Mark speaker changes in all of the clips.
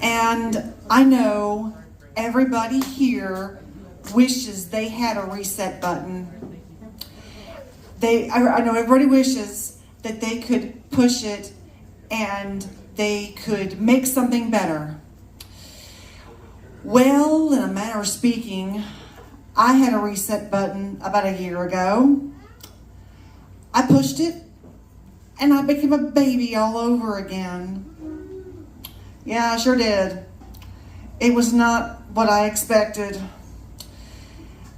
Speaker 1: And I know everybody here wishes they had a reset button. I know everybody wishes that they could push it and they could make something better. Well, in a manner of speaking, I had a reset button about a year ago. I pushed it and I became a baby all over again. Yeah, I sure did. It was not what I expected.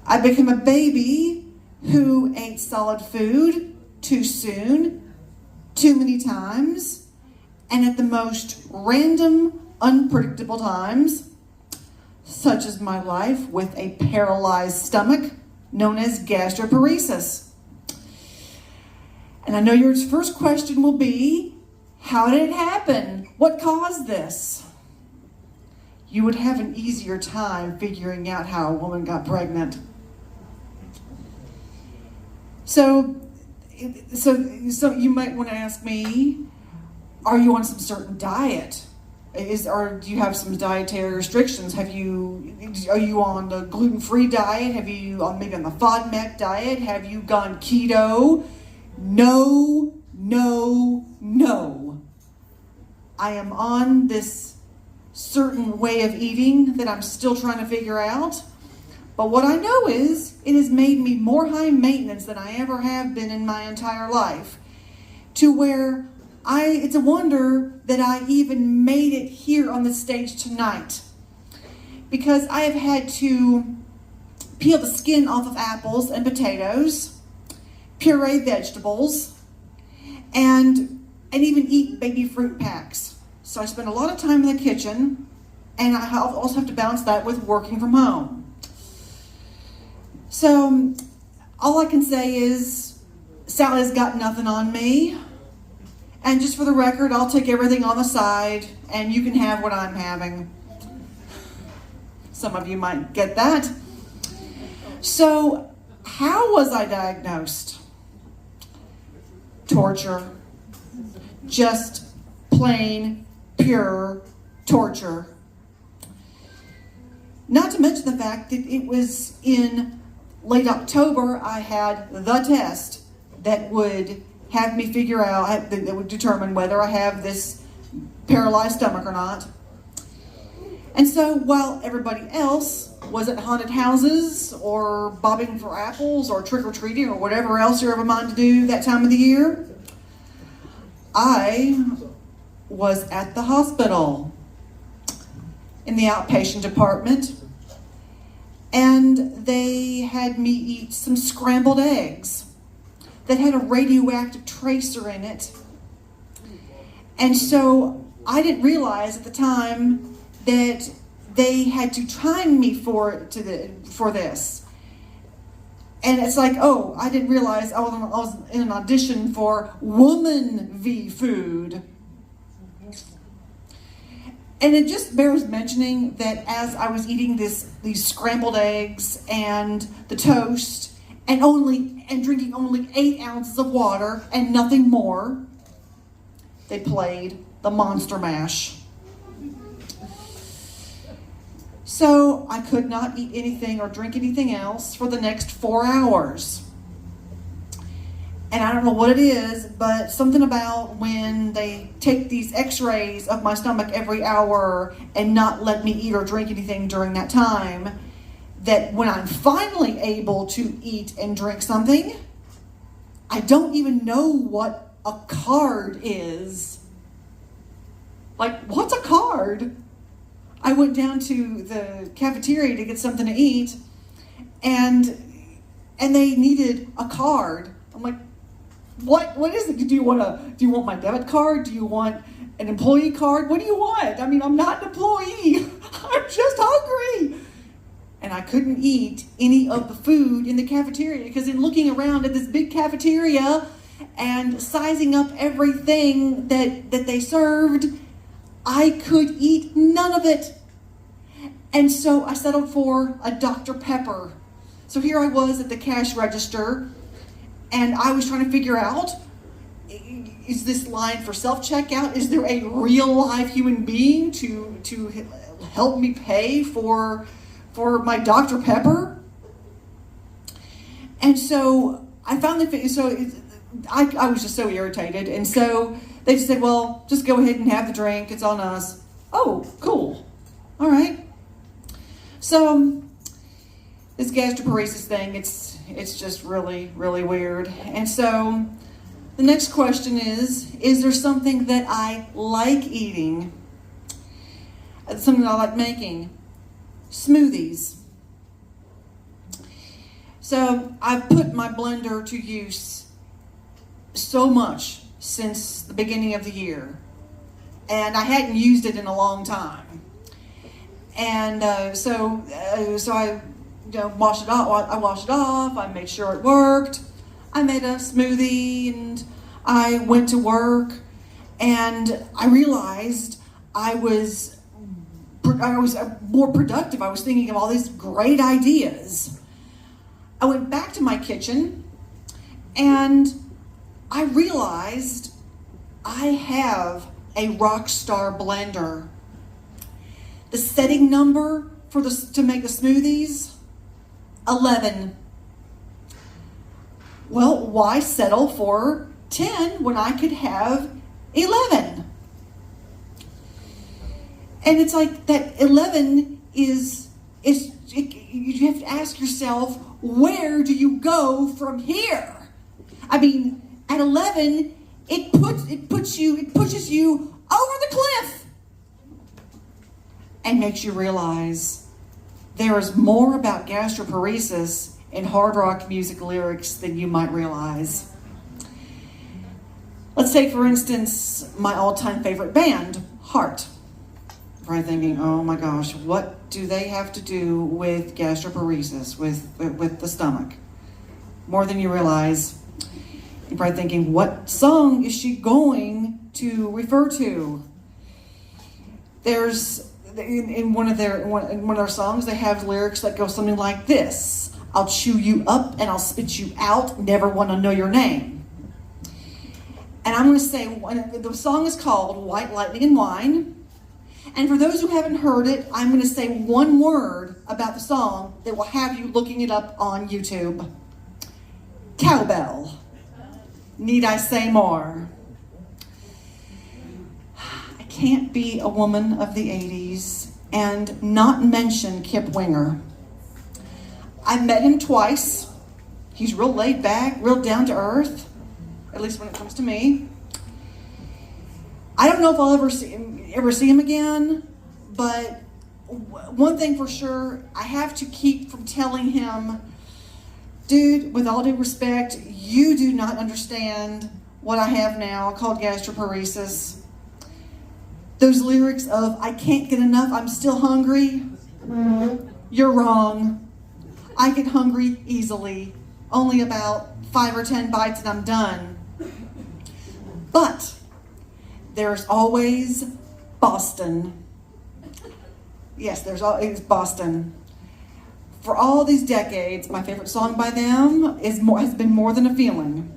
Speaker 1: I became a baby who ate solid food too soon, too many times, and at the most random, unpredictable times, such as my life with a paralyzed stomach known as gastroparesis. And I know your first question will be, how did it happen? What caused this? You would have an easier time figuring out how a woman got pregnant. So you might want to ask me, are you on some certain diet? Or do you have some dietary restrictions? Are you on the gluten-free diet? Have you maybe on the FODMAP diet? Have you gone keto? No. I am on this certain way of eating that I'm still trying to figure out. But what I know is it has made me more high maintenance than I ever have been in my entire life, to where it's a wonder that I even made it here on the stage tonight, because I have had to peel the skin off of apples and potatoes, puree vegetables, and even eat baby fruit packs. So I spend a lot of time in the kitchen, and I also have to balance that with working from home. So all I can say is Sally's got nothing on me. And just for the record, I'll take everything on the side and you can have what I'm having. Some of you might get that. So how was I diagnosed? Torture. Just plain, pure torture. Not to mention the fact that it was in late October, I had the test that would have me figure out, that would determine whether I have this paralyzed stomach or not. And so while everybody else was at haunted houses or bobbing for apples or trick-or-treating or whatever else you're of a mind to do that time of the year, I was at the hospital in the outpatient department. And they had me eat some scrambled eggs that had a radioactive tracer in it. And so I didn't realize at the time that they had to time me for this. And it's like, oh, I didn't realize I was in an audition for Woman v. Food. And it just bears mentioning that as I was eating these scrambled eggs and the toast and drinking only 8 ounces of water and nothing more, they played the Monster Mash. So I could not eat anything or drink anything else for the next 4 hours. And I don't know what it is, but something about when they take these x-rays of my stomach every hour and not let me eat or drink anything during that time, that when I'm finally able to eat and drink something, I don't even know what a card is. Like, what's a card? I went down to the cafeteria to get something to eat, and they needed a card. I'm like, what is it? Do you want my debit card? Do you want an employee card? What do you want? I mean, I'm not an employee. I'm just hungry. And I couldn't eat any of the food in the cafeteria because in looking around at this big cafeteria and sizing up everything that they served, I could eat none of it. And so I settled for a Dr. Pepper. So here I was at the cash register, and I was trying to figure out, is this line for self-checkout? Is there a real live human being to help me pay for my Dr. Pepper? And so I found I was just so irritated. And so they just said, well, just go ahead and have the drink. It's on us. Oh, cool. All right. So this gastroparesis thing, it's just really, really weird. And so the next question is there something that I like eating? Something that I like making? Smoothies. So I've put my blender to use so much since the beginning of the year. And I hadn't used it in a long time. And so I washed it off. I washed it off. I made sure it worked. I made a smoothie and I went to work. And I realized I was more productive. I was thinking of all these great ideas. I went back to my kitchen and I realized I have a Rockstar blender. The setting number to make the smoothies, 11. Well, why settle for 10 when I could have 11? And it's like that 11 you have to ask yourself, where do you go from here? I mean, at 11, it pushes you over the cliff and makes you realize there is more about gastroparesis in hard rock music lyrics than you might realize. Let's take, for instance, my all-time favorite band, Heart. Probably thinking, oh my gosh, what do they have to do with gastroparesis, with the stomach? More than you realize. You're probably thinking, what song is she going to refer to? There's in one of their songs, they have lyrics that go something like this: "I'll chew you up and I'll spit you out. Never want to know your name." And I'm going to say the song is called "White Lightning and Wine." And for those who haven't heard it, I'm going to say one word about the song that will have you looking it up on YouTube. Cowbell. Need I say more? I can't be a woman of the 80s and not mention Kip Winger. I met him twice. He's real laid back, real down to earth, at least when it comes to me. I don't know if I'll ever see him again, but one thing for sure, I have to keep from telling him, dude, with all due respect, you do not understand what I have now called gastroparesis. Those lyrics of, I can't get enough, I'm still hungry, you're wrong. I get hungry easily, only about 5 or 10 bites and I'm done. But there's always Boston. Yes, there's always Boston. For all these decades, my favorite song by them has been More Than a Feeling.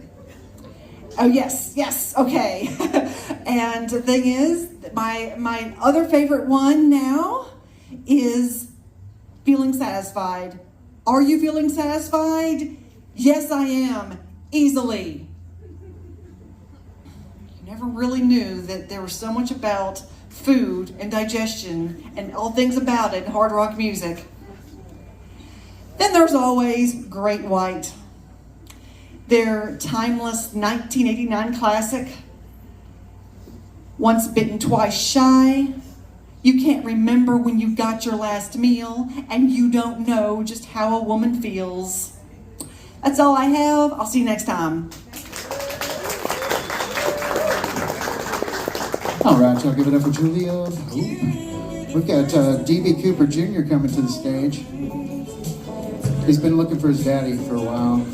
Speaker 1: Oh, yes, okay. And the thing is, my other favorite one now is Feeling Satisfied. Are you feeling satisfied? Yes, I am. Easily. You never really knew that there was so much about food and digestion and all things about it in hard rock music. Then there's always Great White. Their timeless 1989 classic, Once Bitten, Twice Shy. You can't remember when you got your last meal, and you don't know just how a woman feels. That's all I have. I'll see you next time.
Speaker 2: All right, y'all give it up for Julia. We've got D.B. Cooper Jr. coming to the stage. He's been looking for his daddy for a while.